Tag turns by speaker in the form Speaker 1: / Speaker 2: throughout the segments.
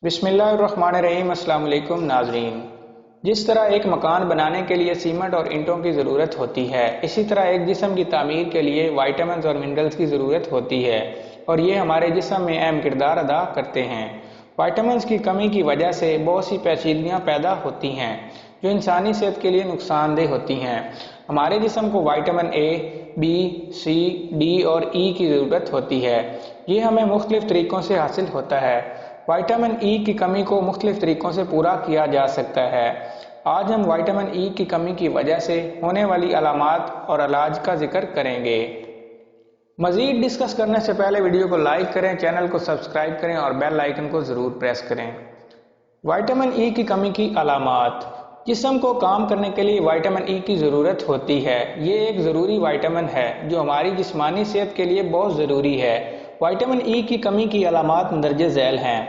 Speaker 1: بسم اللہ الرحمن الرحیم۔ السلام علیکم ناظرین۔ جس طرح ایک مکان بنانے کے لیے سیمنٹ اور اینٹوں کی ضرورت ہوتی ہے، اسی طرح ایک جسم کی تعمیر کے لیے وٹامنز اور منرلز کی ضرورت ہوتی ہے، اور یہ ہمارے جسم میں اہم کردار ادا کرتے ہیں۔ وٹامنز کی کمی کی وجہ سے بہت سی پیچیدگیاں پیدا ہوتی ہیں جو انسانی صحت کے لیے نقصان دہ ہوتی ہیں۔ ہمارے جسم کو vitamin A, B, C, D اور ای کی ضرورت ہوتی ہے۔ یہ ہمیں مختلف طریقوں سے حاصل ہوتا ہے۔ وٹامن ای کی کمی کو مختلف طریقوں سے پورا کیا جا سکتا ہے۔ آج ہم وٹامن ای کی کمی کی وجہ سے ہونے والی علامات اور علاج کا ذکر کریں گے۔ مزید ڈسکس کرنے سے پہلے ویڈیو کو لائک کریں، چینل کو سبسکرائب کریں اور بیل آئیکن کو ضرور پریس کریں۔ وٹامن ای کی کمی کی علامات۔ جسم کو کام کرنے کے لیے وٹامن ای کی ضرورت ہوتی ہے۔ یہ ایک ضروری وٹامن ہے جو ہماری جسمانی صحت کے لیے بہت ضروری ہے۔ وٹامن ای کی کمی کی علامات مندرجہ ذیل ہیں۔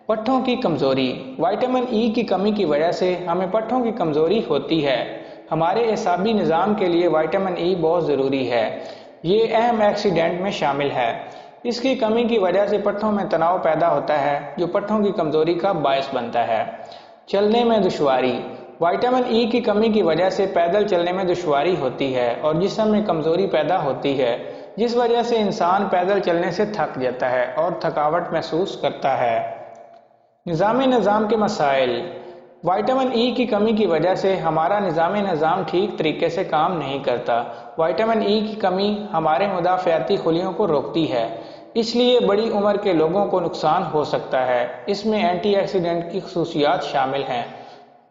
Speaker 1: پٹھوں کی کمزوری۔ وٹامن ای کی کمی کی وجہ سے ہمیں پٹھوں کی کمزوری ہوتی ہے۔ ہمارے اعصابی نظام کے لیے وٹامن ای بہت ضروری ہے۔ یہ اہم ایکسیڈنٹ میں شامل ہے۔ اس کی کمی کی وجہ سے پٹھوں میں تناؤ پیدا ہوتا ہے جو پٹھوں کی کمزوری کا باعث بنتا ہے۔ چلنے میں دشواری۔ وٹامن ای کی کمی کی وجہ سے پیدل چلنے میں دشواری ہوتی ہے اور جسم میں کمزوری پیدا ہوتی ہے، جس وجہ سے انسان پیدل چلنے سے تھک جاتا ہے اور تھکاوٹ محسوس کرتا ہے۔ نظام کے مسائل۔ وٹامن ای کی کمی کی وجہ سے ہمارا نظام ٹھیک طریقے سے کام نہیں کرتا۔ وٹامن ای کی کمی ہمارے مدافعتی خلیوں کو روکتی ہے، اس لیے بڑی عمر کے لوگوں کو نقصان ہو سکتا ہے۔ اس میں اینٹی آکسیڈنٹ کی خصوصیات شامل ہیں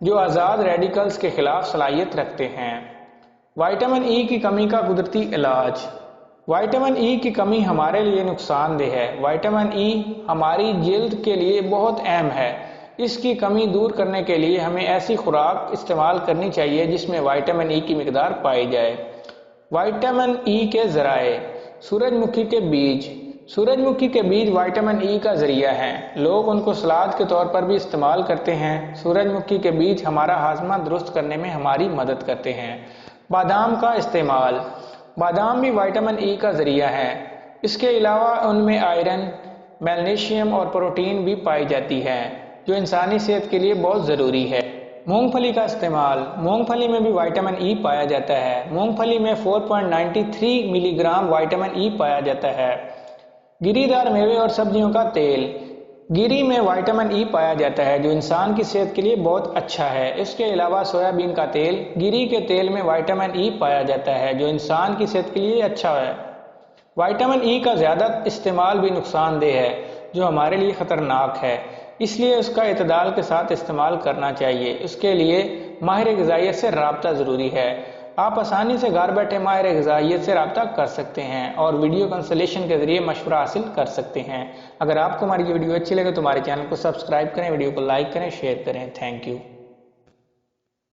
Speaker 1: جو آزاد ریڈیکلز کے خلاف صلاحیت رکھتے ہیں۔ وٹامن ای کی کمی کا قدرتی علاج۔ وٹامن ای کی کمی ہمارے لیے نقصان دہ ہے۔ وٹامن ای ہماری جلد کے لیے بہت اہم ہے۔ اس کی کمی دور کرنے کے لیے ہمیں ایسی خوراک استعمال کرنی چاہیے جس میں وٹامن ای کی مقدار پائی جائے۔ وٹامن ای کے ذرائع۔ سورج مکھی کے بیج۔ سورج مکھی کے بیج وٹامن ای کا ذریعہ ہیں۔ لوگ ان کو سلاد کے طور پر بھی استعمال کرتے ہیں۔ سورج مکھی کے بیج ہمارا ہاضمہ درست کرنے میں ہماری مدد کرتے ہیں۔ بادام کا استعمال۔ بادام بھی وٹامن ای کا ذریعہ ہے۔ اس کے علاوہ ان میں آئرن، میگنیشیم اور پروٹین بھی پائی جاتی ہے جو انسانی صحت کے لیے بہت ضروری ہے۔ مونگ پھلی کا استعمال۔ مونگ پھلی میں بھی وٹامن ای پایا جاتا ہے۔ مونگ پھلی میں 4.93 ملی گرام وٹامن ای پایا جاتا ہے۔ گری دار میوے اور سبزیوں کا تیل۔ گری میں وٹامن ای پایا جاتا ہے جو انسان کی صحت کے لیے بہت اچھا ہے۔ اس کے علاوہ سویابین کا تیل۔ گری کے تیل میں وٹامن ای پایا جاتا ہے جو انسان کی صحت کے لیے اچھا ہے۔ وٹامن ای کا زیادہ استعمال بھی نقصان دہ ہے جو ہمارے لیے خطرناک ہے، اس لیے اس کا اعتدال کے ساتھ استعمال کرنا چاہیے۔ اس کے لیے ماہر غذائیت سے رابطہ ضروری ہے۔ آپ آسانی سے گھر بیٹھے ماہر غذائیت سے رابطہ کر سکتے ہیں اور ویڈیو کنسلٹیشن کے ذریعے مشورہ حاصل کر سکتے ہیں۔ اگر آپ کو ہماری یہ ویڈیو اچھی لگے تو ہمارے چینل کو سبسکرائب کریں، ویڈیو کو لائک کریں، شیئر کریں۔ Thank you.